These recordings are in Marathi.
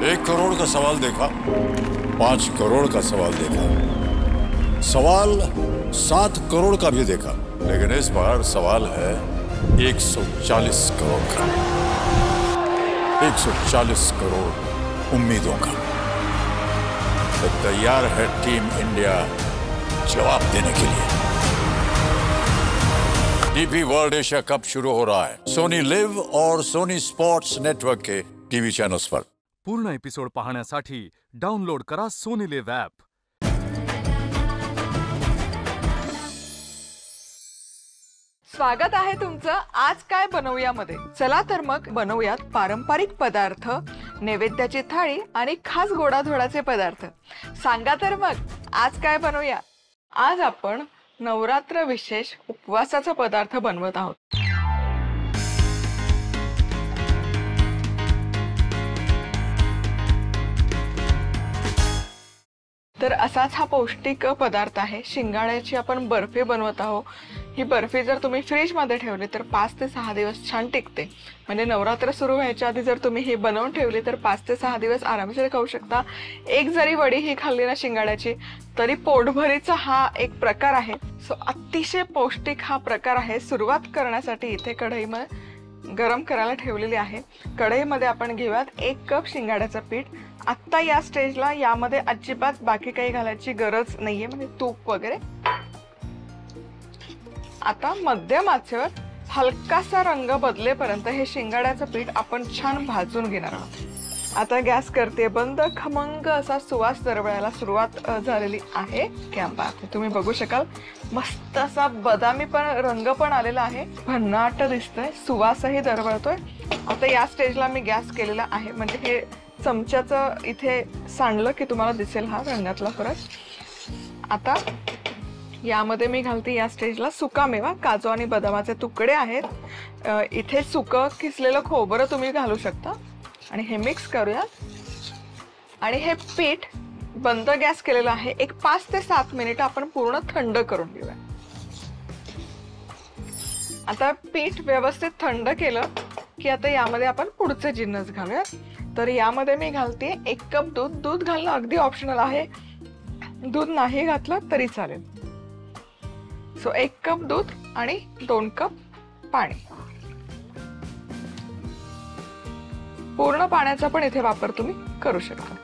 1 करोड़ का सवाल देखा, 5 करोड़ का सवाल देखा, सवाल 7 करोड़ का भी देखा, लेकिन इस बार सवाल है 140 करोड़ का। 140 करोड़ उम्मीदों का। तो तैयार है टीम इंडिया जवाब देने के लिए। डीपी वर्ल्ड एशिया कप शुरू हो रहा है सोनी लिव और सोनी स्पोर्ट्स नेटवर्क के टीवी चैनल्स पर। पूर्ण एपिसोड पाहण्यासाठी डाउनलोड करा सोनी लिव ॲप। स्वागत आहे तुमचं आज काय बनवूया मध्ये। चला तर मग बनवूयात पारंपरिक पदार्थ, नैवेद्याची थाळी आणि खास गोडाधोडाचे पदार्थ। सांगा तर मग आज काय बनवूया। आज आपण नवरात्र विशेष उपवासाचा पदार्थ बनवत आहोत। तर असाच हा पौष्टिक पदार्थ आहे। शिंगाड्याची आपण बर्फी बनवत आहोत। ही बर्फी जर तुम्ही फ्रीज मध्ये ठेवली तर 5 ते 6 दिवस छान टिकते। म्हणजे नवरात्र सुरू व्हायच्या आधी जर तुम्ही हे बनवून ठेवली तर 5 ते 6 दिवस आरामशीर खाऊ शकता। एक जरी वडी ही खाल्ली ना शिंगाड्याची तरी पोटभरीचा हा एक प्रकार आहे। सो अतिशय पौष्टिक हा प्रकार आहे। सुरुवात करण्यासाठी इथे कढईमध्ये गरम करायला ठेवलेली आहे। कढईमध्ये आपण घेऊयात 1 कप शिंगाड्याचं पीठ। आता या स्टेजला यामध्ये अजिबात बाकी काही घालायची गरज नाहीये, म्हणजे तूप वगैरे। आता मध्यम आचेवर हलकासा रंग बदलेपर्यंत हे शिंगाड्याचं पीठ आपण छान भाजून घेणार आहोत। आता गॅस करते बंद। खमंग असा सुवास दरवळायला सुरुवात झालेली आहे। तुम्ही बघू शकाल मस्त असा बदामी पण रंग पण आलेला आहे, भन्नाट दिसतोय, सुवासही दरवळतोय। आता या स्टेजला मी गॅस केलेला आहे, म्हणजे हे चमच्याचं इथे सांडलं की तुम्हाला दिसेल हा रंगातला फरक। आता यामध्ये मी घालते या स्टेजला सुका मेवा, काजू आणि बदामाचे तुकडे आहेत। इथे सुकं किसलेलं खोबरं तुम्ही घालू शकता आणि हे मिक्स करूया। आणि हे पीठ बंद गॅस केलेला आहे। एक 5 ते 7 मिनिट आपण पूर्ण थंड करून घेऊया। आता पीठ व्यवस्थित थंड केलं की आता यामध्ये आपण पुढचे जिन्नस घालूया। तर यामध्ये मी घालते 1 कप दूध। दूध घालणं अगदी ऑप्शनल आहे, दूध नाही घातलं तरी चालेल। सो 1 कप दूध आणि 2 कप पाणी। पूर्ण पाण्याचा पण इथे वापर तुम्ही करू शकता।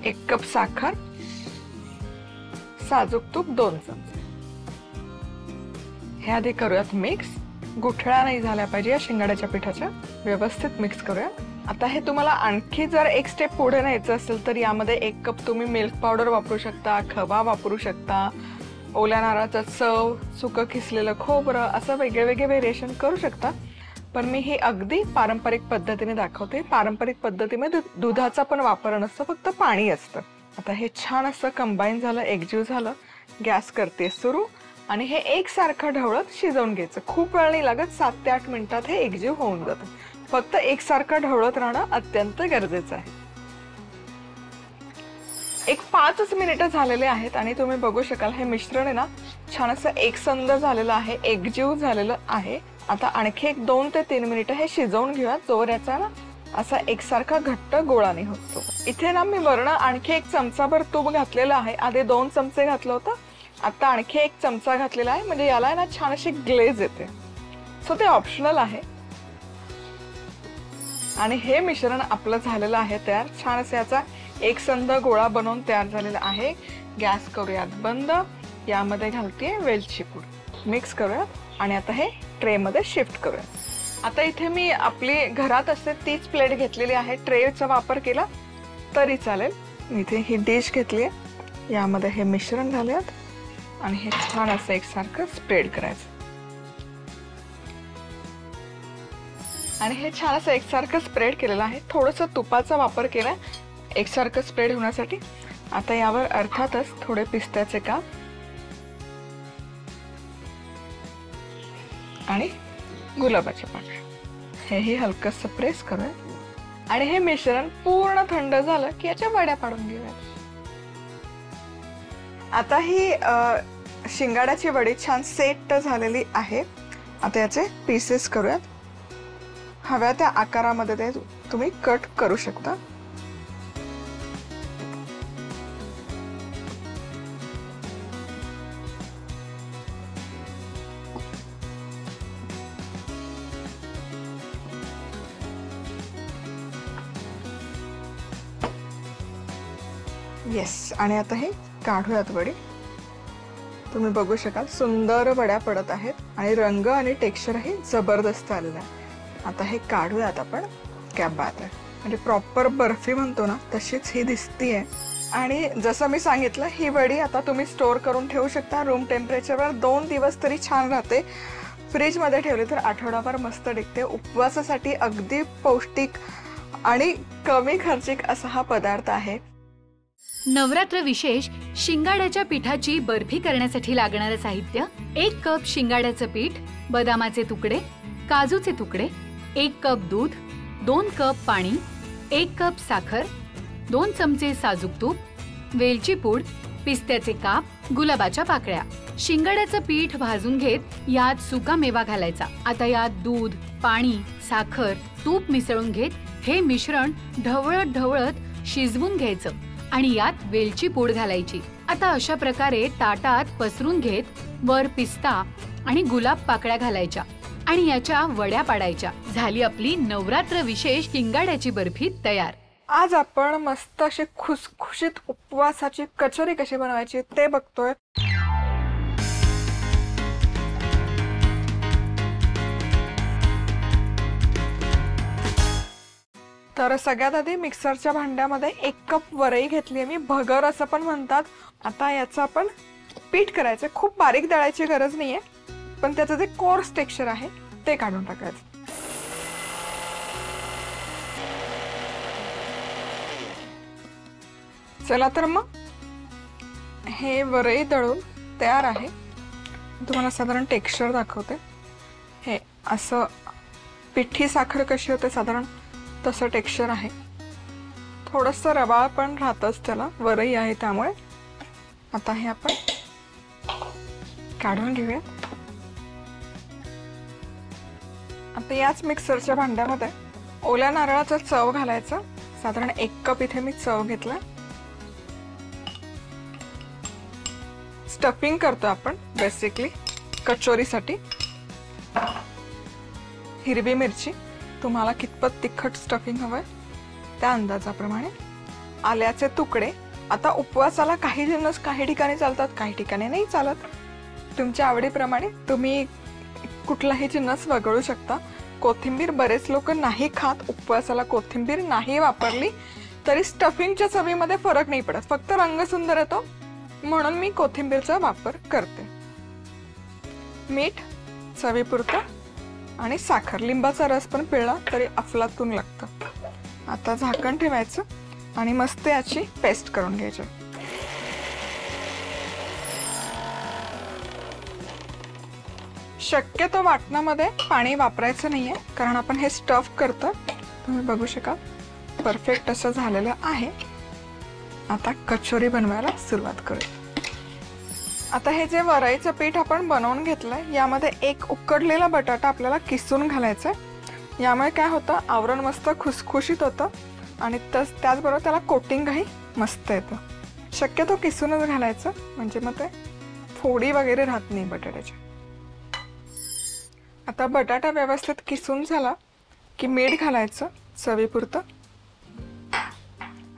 1 कप साखर, साजूक तूप 2 चमचे। हे आधी करूयात मिक्स। गुठळ्या नाही झाल्या पाहिजे या शिंगाड्याच्या पिठाच्या। व्यवस्थित मिक्स करूया। आता हे तुम्हाला आणखी जर एक स्टेप पुढे न्यायचं असेल तर यामध्ये 1 कप तुम्ही मिल्क पावडर वापरू शकता, खवा वापरू शकता, ओल्या नारळाचं चव, सुकं किसलेलं खोबरं, असं वेगळे व्हेरिएशन करू शकता। पण मी हे अगदी पारंपरिक पद्धतीने दाखवते। पारंपरिक पद्धतीमध्ये दुधाचा पण वापर नसतो, फक्त पाणी असतं। आता हे छान असं कंबाईन झालं, एकजीव झालं। गॅस करते सुरू आणि हे एकसारखं ढवळत शिजवून घ्यायचं। खूप वेळ नाही लागत, 7 ते 8 मिनिटात हे एकजीव होऊन जातं। फक्त एकसारखं ढवळत राहणं अत्यंत गरजेचं आहे। एक 5 मिनिटं झालेले आहेत आणि तुम्ही बघू शकाल हे मिश्रण आहे ना छान असं एकसंध झालेलं आहे, एकजीव झालेलं आहे। आता आणखी एक 2 ते 3 मिनिटं हे शिजवून घेऊया, जोवर याचा ना असा एकसारखा घट्ट गोळा नाही होतो। इथे ना मी वरण आणखी 1 चमचाभर तूप घातलेलं आहे। आधी 2 चमचे घातलं होतं, आता आणखी 1 चमचा घातलेला आहे, म्हणजे याला ना छान अशी ग्लेज येते। सो ते ऑप्शनल आहे। आणि हे मिश्रण आपलं झालेलं आहे तयार। छान असं याचा एकसंध गोळा बनवून तयार झालेला आहे। गॅस करूयात बंद। यामध्ये घालते वेलची पूड, मिक्स करूयात आणि आता हे ट्रे मध्ये शिफ्ट करूयात। आता इथे मी आपली घरात असते तीच प्लेट घेतलेली आहे। ट्रेचा वापर केला तरी चालेल। मी इथे ही डिश घेतली आहे, यामध्ये हे मिश्रण घालूयात आणि हे छान असं एकसारखं स्प्रेड करायचं। आणि हे छान असं एकसारखं स्प्रेड केलेलं आहे। थोडंसं तुपाचा वापर केला एकसारखं स्प्रेड होण्यासाठी। आता यावर अर्थातच थोडे पिस्त्याचे काप आणि गुलाबाचे पाकळ्या, हेही हलकंसं प्रेस करूया। आणि हे मिश्रण पूर्ण थंड झालं की याच्या वड्या पाडून घेऊया। आता ही शिंगाड्याची वडी छान सेट झालेली आहे। आता याचे पीसेस करूयात। हव्या त्या आकारामध्ये ते तुम्ही कट करू शकता. येस, आणि आता हे काढूयात वडी. तुम्ही बघू शकाल सुंदर वड्या पडत आहेत आणि रंग आणि टेक्स्चरही जबरदस्त आलेलं आहे. आता हे काढूयात आपण. क्या बात आहे, म्हणजे प्रॉपर बर्फी म्हणतो ना तशीच ही दिसतीये. आणि जसं मी सांगितलं, ही वडी आता तुम्ही स्टोअर करून ठेवू शकता रूम टेम्परेचरवर. 2 दिवस तरी छान राहते. फ्रीजमध्ये ठेवली तर आठवडाभर मस्त टिकते. उपवासासाठी अगदी पौष्टिक आणि कमी खर्चिक असा हा पदार्थ आहे. नवरात्र विशेष शिंगाड्याच्या पिठाची बर्फी करण्यासाठी लागणारे साहित्य: 1 कप शिंगाड्याचं पीठ, बदामाचे तुकडे, काजूचे तुकडे, 1 कप दूध, 2 कप पाणी, 1 कप साखर, 2 चमचे साजूक तूप, वेलची पूड, पिस्त्याचे काप, गुलाबाच्या पाकळ्या. शिंगाड्याचं पीठ भाजून घेत यात सुका मेवा घालायचा. आता यात दूध, पाणी, साखर, तूप मिसळून घेत हे मिश्रण ढवळत ढवळत शिजवून घ्यायचं आणि यात वेलची पूड घालायची. आता अशा प्रकारे ताटात पसरून घेत वर पिस्ता आणि गुलाब पाकळ्या घालायच्या आणि याच्या वड्या पाडायच्या. झाली आपली नवरात्र विशेष शिंगाड्याची बर्फी तयार. आज आपण मस्त अशी खुसखुशीत उपवासाची कचोरी कशी बनवायची ते बघतोय. तर सगळ्यात आधी मिक्सरच्या भांड्यामध्ये 1 कप वरई घेतली. मी भगर असं पण म्हणतात. आता याचं आपण पीठ करायचं. खूप बारीक दळायची गरज नाहीये, पण त्याचं जे कोर्स टेक्स्चर आहे ते काढून टाकायचं. चला तर मग हे वरई दळून तयार आहे. तुम्हाला साधारण टेक्स्चर दाखवते. हे असं पिठी साखर कशी होते साधारण तसं टेक्स्चर आहे. थोडंसं रवाळ पण राहतच त्याला, वरई आहे त्यामुळे. आता हे आपण काढून घेऊया. आता याच मिक्सरच्या भांड्यामध्ये ओल्या नारळाचं चव घालायचं. साधारण 1 कप इथे मी चव घेतला. स्टफिंग करतो आपण बेसिकली कचोरीसाठी. हिरवी मिरची, तुम्हाला कितपत तिखट स्टफिंग हवंय त्या अंदाजाप्रमाणे. आल्याचे तुकडे. आता उपवासाला काही जिन्नस काही ठिकाणी चालतात, काही ठिकाणी नाही चालत. तुमच्या आवडीप्रमाणे तुम्ही कुठलाही जिन्नस वगळू शकता. कोथिंबीर, बरेच लोक नाही खात उपवासाला. कोथिंबीर नाही वापरली तरी स्टफिंगच्या चवीमध्ये फरक नाही पडत, फक्त रंग सुंदर येतो म्हणून मी कोथिंबीरचा वापर करते. मीठ चवीपुरतं आणि साखर. लिंबाचा रस पण पिळला तरी अफलातून लागतं. आता झाकण ठेवायचं आणि मस्त याची पेस्ट करून घ्यायची. शक्यतो वाटणामध्ये पाणी वापरायचं नाहीये, कारण आपण हे स्टफ करतो. तुम्ही बघू शकाल परफेक्ट असं झालेलं आहे. आता कचोरी बनवायला सुरुवात करूया. आता हे जे वरईचं पीठ आपण बनवून घेतलंय यामध्ये 1 उकडलेला बटाटा आपल्याला किसून घालायचा आहे. यामुळे काय होतं, आवरण मस्त खुसखुशीत होतं आणि त्याचबरोबर त्याला कोटिंगही मस्त येतं. शक्यतो किसूनच घालायचं, म्हणजे मग ते फोडी वगैरे राहत नाही बटाट्याची. आता बटाटा व्यवस्थित किसून झाला की मीठ घालायचं चवीपुरतं.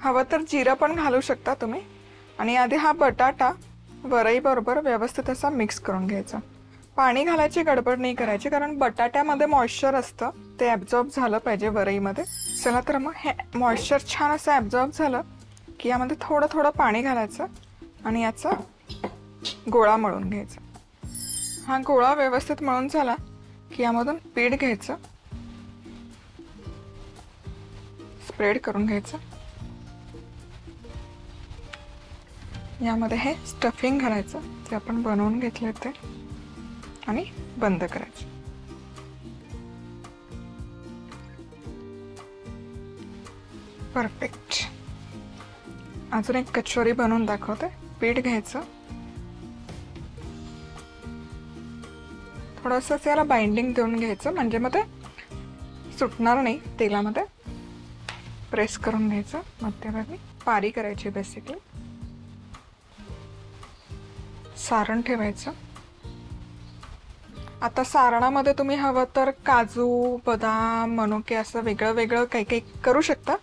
हवं तर जिरं पण घालू शकता तुम्ही. आणि आधी हा बटाटा वरई बरोबर व्यवस्थित असा मिक्स करून घ्यायचा. पाणी घालायची गडबड नाही करायची, कारण बटाट्यामध्ये मॉइश्चर असतं, ते ॲब्झॉर्ब झालं पाहिजे वरईमध्ये. चला तर मग हे मॉइश्चर छान असं ॲब्झॉर्ब झालं की यामध्ये थोडं थोडं पाणी घालायचं आणि याचा गोळा मळून घ्यायचा. हा गोळा व्यवस्थित मळून झाला की यामधून पीठ घ्यायचं, स्प्रेड करून घ्यायचं. यामध्ये हे स्टफिंग घालायचं जे आपण बनवून घेतले ते आणि बंद करायचं. परफेक्ट. अजून एक कचोरी बनवून दाखवते. पीठ घ्यायचं, थोडंसं याला बाइंडिंग देऊन घ्यायचं, म्हणजे मग ते सुटणार नाही तेलामध्ये. प्रेस करून घ्यायचं मध्यभागी, पारी करायची बेसिकली. सारण ठेवायचं. आता सारणामध्ये तुम्ही हवं तर काजू, बदाम, मनुके असं वेगळं वेगळं काही काही करू शकता,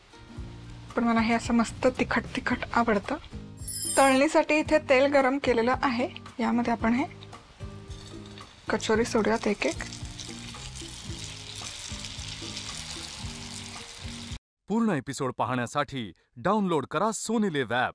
पण मला हे असं मस्त तिखट तिखट आवडतं. तळणीसाठी इथे तेल गरम केलेलं आहे. यामध्ये आपण हे कचोरी सोडूयात एक एक. पूर्ण एपिसोड पाहण्यासाठी डाउनलोड करा सोनी लिव्ह ॲप.